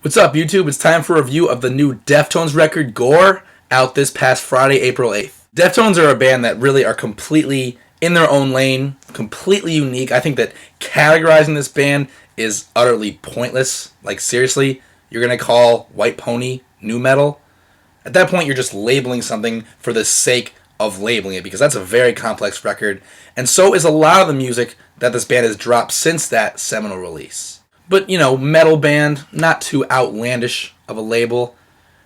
What's up, YouTube? It's time for a review of the new Deftones record, Gore, out this past Friday, April 8th. Deftones are a band that really are completely in their own lane, completely unique. I think that categorizing this band is utterly pointless. Like, seriously, you're going to call White Pony nu metal? At that point, you're just labeling something for the sake of labeling it, because that's a very complex record, and so is a lot of the music that this band has dropped since that seminal release. But, metal band, not too outlandish of a label.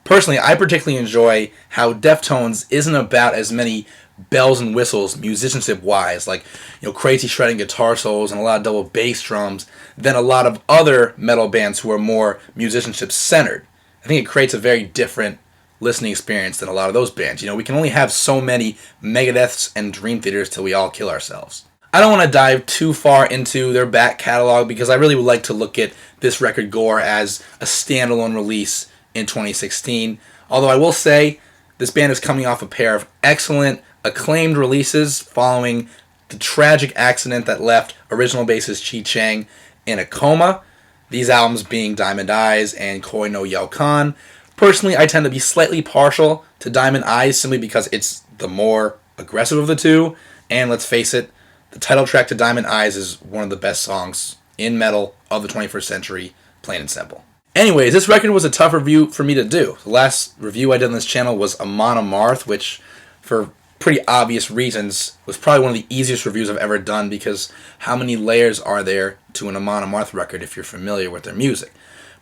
Personally, I particularly enjoy how Deftones isn't about as many bells and whistles musicianship-wise, like, crazy shredding guitar solos and a lot of double bass drums, than a lot of other metal bands who are more musicianship-centered. I think it creates a very different listening experience than a lot of those bands. We can only have so many Megadeths and Dream Theaters till we all kill ourselves. I don't want to dive too far into their back catalog because I really would like to look at this record, Gore, as a standalone release in 2016. Although I will say, this band is coming off a pair of excellent, acclaimed releases following the tragic accident that left original bassist Chi Cheng in a coma. These albums being Diamond Eyes and Koi no Yaukan. Personally, I tend to be slightly partial to Diamond Eyes simply because it's the more aggressive of the two. And let's face it, the title track to Diamond Eyes is one of the best songs in metal of the 21st century, plain and simple. Anyways, this record was a tough review for me to do. The last review I did on this channel was Amon Amarth, which, for pretty obvious reasons, was probably one of the easiest reviews I've ever done, because how many layers are there to an Amon Amarth record if you're familiar with their music?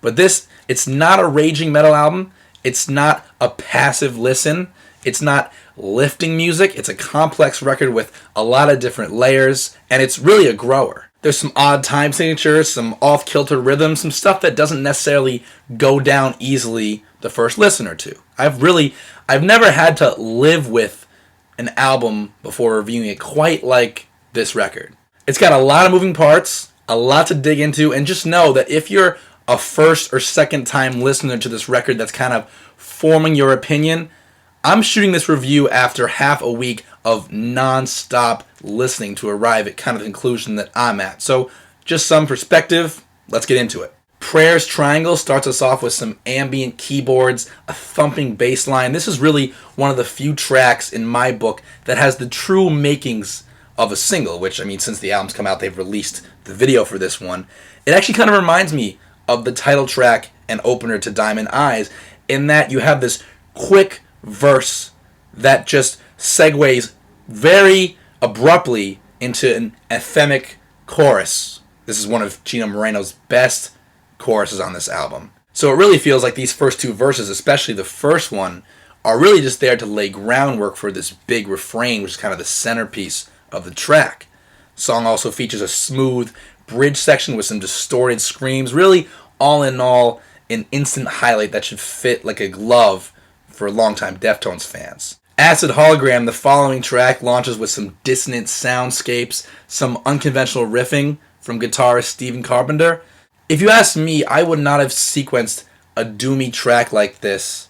But this, it's not a raging metal album. It's not a passive listen. It's not lifting music. It's a complex record with a lot of different layers, and it's really a grower. There's some odd time signatures, some off-kilter rhythms, some stuff that doesn't necessarily go down easily the first listen or two. I've never had to live with an album before reviewing it quite like this record. It's got a lot of moving parts, a lot to dig into, and just know that if you're a first or second time listener to this record that's kind of forming your opinion, I'm shooting this review after half a week of non-stop listening to arrive at kind of the conclusion that I'm at. So, just some perspective, let's get into it. Prayers Triangle starts us off with some ambient keyboards, a thumping bass line. This is really one of the few tracks in my book that has the true makings of a single, which, since the album's come out, they've released the video for this one. It actually kind of reminds me of the title track and opener to Diamond Eyes, in that you have this quick verse that just segues very abruptly into an anthemic chorus. This is one of Gino Moreno's best choruses on this album. So it really feels like these first two verses, especially the first one, are really just there to lay groundwork for this big refrain, which is kind of the centerpiece of the track. The song also features a smooth bridge section with some distorted screams. Really, all in all, an instant highlight that should fit like a glove for longtime Deftones fans. Acid Hologram, the following track, launches with some dissonant soundscapes, some unconventional riffing from guitarist Stephen Carpenter. If you ask me, I would not have sequenced a doomy track like this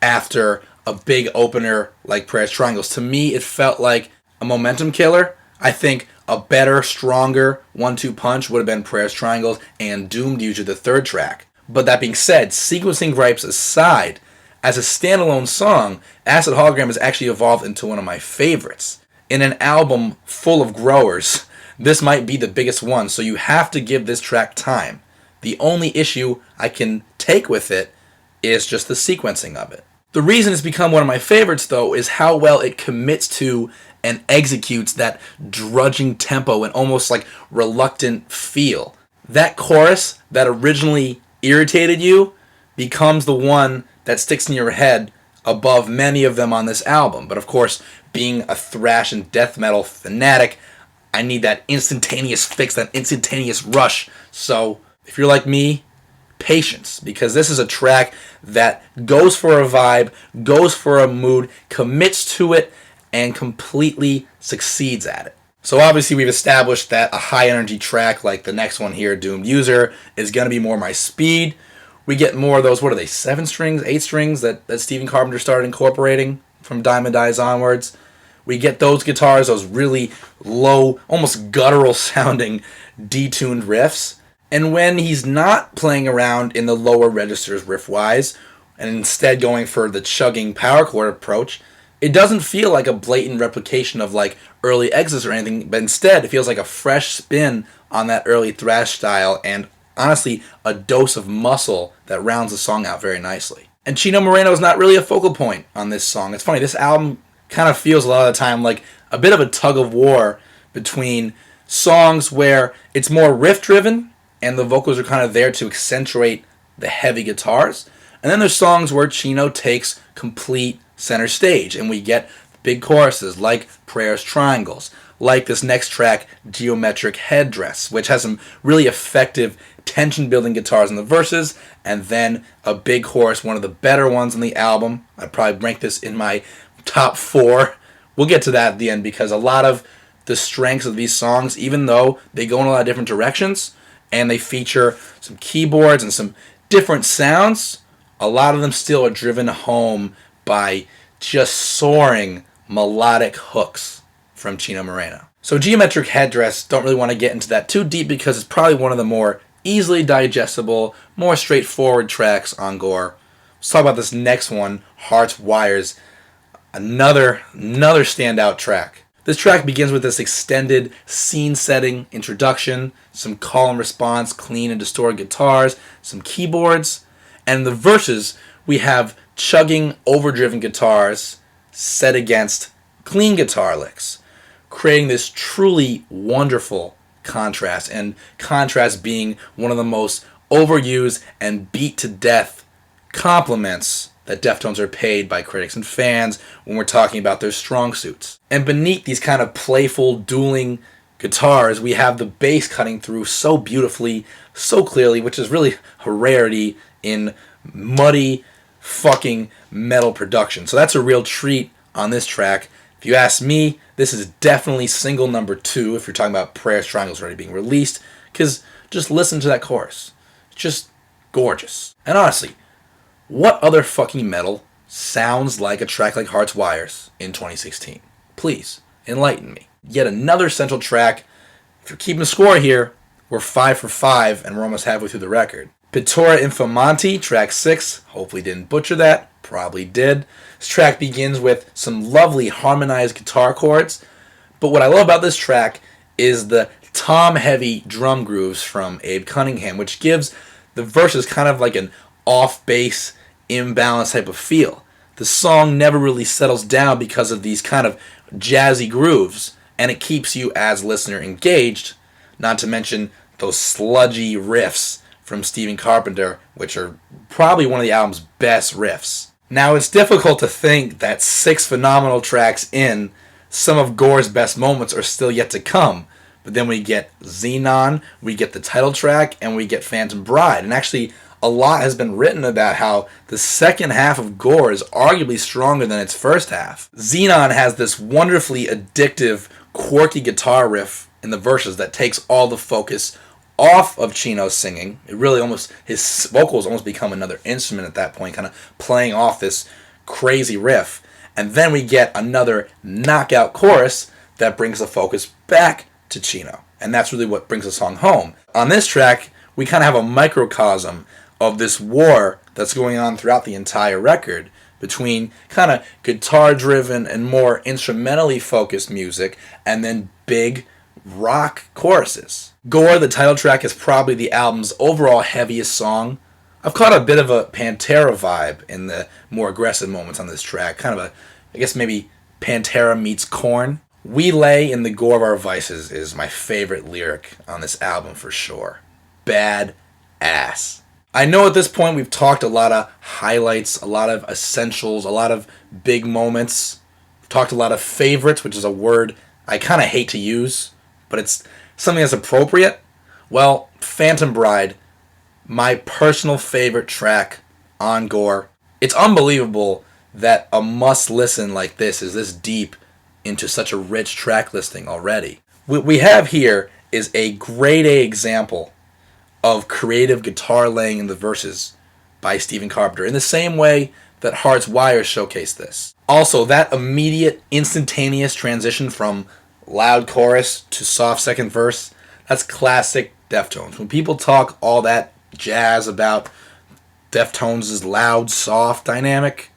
after a big opener like Prayers Triangles. To me, it felt like a momentum killer. I think a better, stronger 1-2 punch would have been Prayers Triangles and Doomed You to the third track. But that being said, sequencing gripes aside, as a standalone song, Acid Hologram has actually evolved into one of my favorites. In an album full of growers, this might be the biggest one, so you have to give this track time. The only issue I can take with it is just the sequencing of it. The reason it's become one of my favorites, though, is how well it commits to and executes that drudging tempo and almost like reluctant feel. That chorus that originally irritated you becomes the one that sticks in your head above many of them on this album. But of course, being a thrash and death metal fanatic, I need that instantaneous fix, that instantaneous rush. So if you're like me, patience, because this is a track that goes for a vibe, goes for a mood, commits to it, and completely succeeds at it. So obviously we've established that a high energy track like the next one here, Doomed User, is going to be more my speed. We get more of those, 7 strings, 8 strings that Stephen Carpenter started incorporating from Diamond Eyes onwards. We get those guitars, those really low, almost guttural sounding detuned riffs. And when he's not playing around in the lower registers riff-wise, and instead going for the chugging power chord approach, it doesn't feel like a blatant replication of like early exits or anything, but instead it feels like a fresh spin on that early thrash style, and honestly a dose of muscle that rounds the song out very nicely. And Chino Moreno is not really a focal point on this song. It's funny, this album kind of feels a lot of the time like a bit of a tug of war between songs where it's more riff driven and the vocals are kind of there to accentuate the heavy guitars, and then there's songs where Chino takes complete center stage and we get big choruses like Prayers Triangles, like this next track, Geometric Headdress, which has some really effective tension building guitars in the verses, and then a big chorus, one of the better ones on the album. I'd probably rank this in my top 4. We'll get to that at the end, because a lot of the strengths of these songs, even though they go in a lot of different directions and they feature some keyboards and some different sounds, a lot of them still are driven home by just soaring melodic hooks from Chino Moreno. So Geometric Headdress, don't really want to get into that too deep because it's probably one of the more easily digestible, more straightforward tracks on Gore. Let's talk about this next one, Hearts Wires, another standout track. This track begins with this extended scene-setting introduction, some call and response, clean and distorted guitars, some keyboards, and in the verses we have chugging, overdriven guitars set against clean guitar licks, creating this truly wonderful contrast, and contrast being one of the most overused and beat to death compliments that Deftones are paid by critics and fans when we're talking about their strong suits. And beneath these kind of playful, dueling guitars, we have the bass cutting through so beautifully, so clearly, which is really a rarity in muddy fucking metal production. So that's a real treat on this track. If you ask me, this is definitely single number 2 if you're talking about Prayers Triangles already being released, because just listen to that chorus. It's just gorgeous. And honestly, what other fucking metal sounds like a track like Hearts Wires in 2016? Please, enlighten me. Yet another central track. If you're keeping score here, we're 5 for 5, and we're almost halfway through the record. Pittura Infamanti, track 6. Hopefully didn't butcher that. Probably did. This track begins with some lovely harmonized guitar chords, but what I love about this track is the tom-heavy drum grooves from Abe Cunningham, which gives the verses kind of like an off-bass, imbalanced type of feel. The song never really settles down because of these kind of jazzy grooves, and it keeps you as listener engaged, not to mention those sludgy riffs from Stephen Carpenter, which are probably one of the album's best riffs. Now, it's difficult to think that 6 phenomenal tracks in, some of Gore's best moments are still yet to come. But then we get Xenon, we get the title track, and we get Phantom Bride. And actually, a lot has been written about how the second half of Gore is arguably stronger than its first half. Xenon has this wonderfully addictive, quirky guitar riff in the verses that takes all the focus off of Chino's singing. It really almost, his vocals almost become another instrument at that point, kind of playing off this crazy riff. And then we get another knockout chorus that brings the focus back to Chino. And that's really what brings the song home. On this track, we kind of have a microcosm of this war that's going on throughout the entire record between kind of guitar-driven and more instrumentally focused music and then big rock choruses. Gore, the title track, is probably the album's overall heaviest song. I've caught a bit of a Pantera vibe in the more aggressive moments on this track. Kind of a, I guess maybe Pantera meets Korn. We Lay in the Gore of Our Vices is my favorite lyric on this album for sure. Bad ass. I know at this point we've talked a lot of highlights, a lot of essentials, a lot of big moments. We've talked a lot of favorites, which is a word I kind of hate to use, but it's something that's appropriate. Well, Phantom Bride, my personal favorite track on Gore. It's unbelievable that a must-listen like this is this deep into such a rich track listing already. What we have here is a grade A example of creative guitar laying in the verses by Stephen Carpenter, in the same way that Hearts Wires showcased this. Also, that immediate, instantaneous transition from loud chorus to soft second verse, that's classic Deftones. When people talk all that jazz about Deftones' loud, soft dynamic,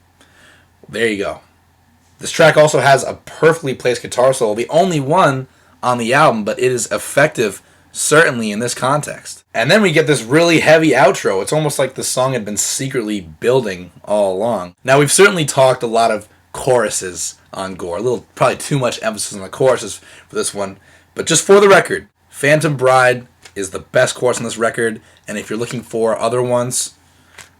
there you go. This track also has a perfectly placed guitar solo, the only one on the album, but it is effective, certainly in this context. And then we get this really heavy outro. It's almost like the song had been secretly building all along. Now, we've certainly talked a lot of choruses on Gore. A little, probably too much emphasis on the choruses for this one. But just for the record, Phantom Bride is the best chorus on this record. And if you're looking for other ones,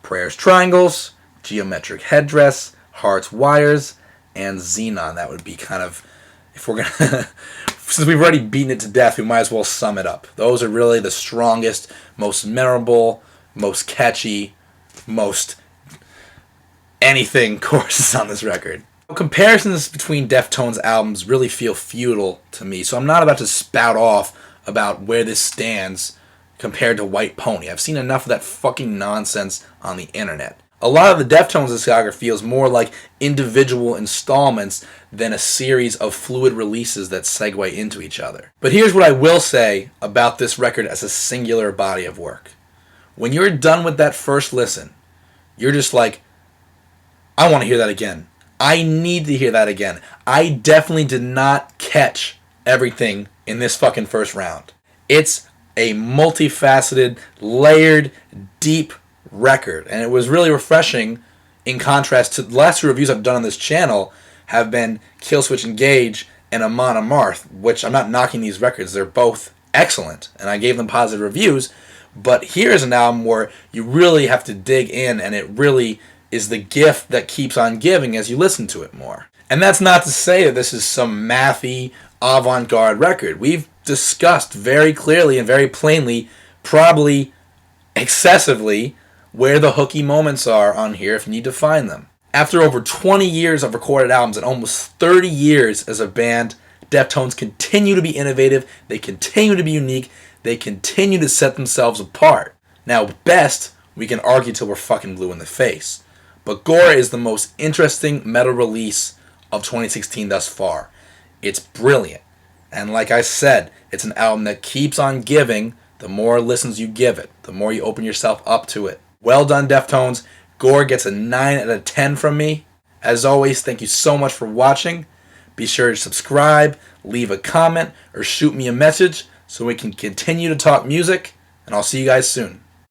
Prayers Triangles, Geometric Headdress, Hearts Wires, and Xenon. That would be kind of, if we're gonna, since we've already beaten it to death, we might as well sum it up. Those are really the strongest, most memorable, most catchy, most anything choruses on this record. Comparisons between Deftones albums really feel futile to me, so I'm not about to spout off about where this stands compared to White Pony. I've seen enough of that fucking nonsense on the internet. A lot of the Deftones discography feels more like individual installments than a series of fluid releases that segue into each other. But here's what I will say about this record as a singular body of work. When you're done with that first listen, you're just like, I want to hear that again. I need to hear that again. I definitely did not catch everything in this fucking first round. It's a multifaceted, layered, deep record, and it was really refreshing in contrast to the last two reviews I've done on this channel have been Killswitch Engage and Amon Amarth, which I'm not knocking these records. They're both excellent, and I gave them positive reviews, but here's an album where you really have to dig in, and it really is the gift that keeps on giving as you listen to it more. And that's not to say that this is some mathy, avant-garde record. We've discussed very clearly and very plainly, probably excessively, where the hooky moments are on here if you need to find them. After over 20 years of recorded albums and almost 30 years as a band, Deftones continue to be innovative, they continue to be unique, they continue to set themselves apart. Now, best, we can argue till we're fucking blue in the face. But Gore is the most interesting metal release of 2016 thus far. It's brilliant. And like I said, it's an album that keeps on giving the more listens you give it, the more you open yourself up to it. Well done, Deftones. Gore gets a 9 out of 10 from me. As always, thank you so much for watching. Be sure to subscribe, leave a comment, or shoot me a message so we can continue to talk music, and I'll see you guys soon.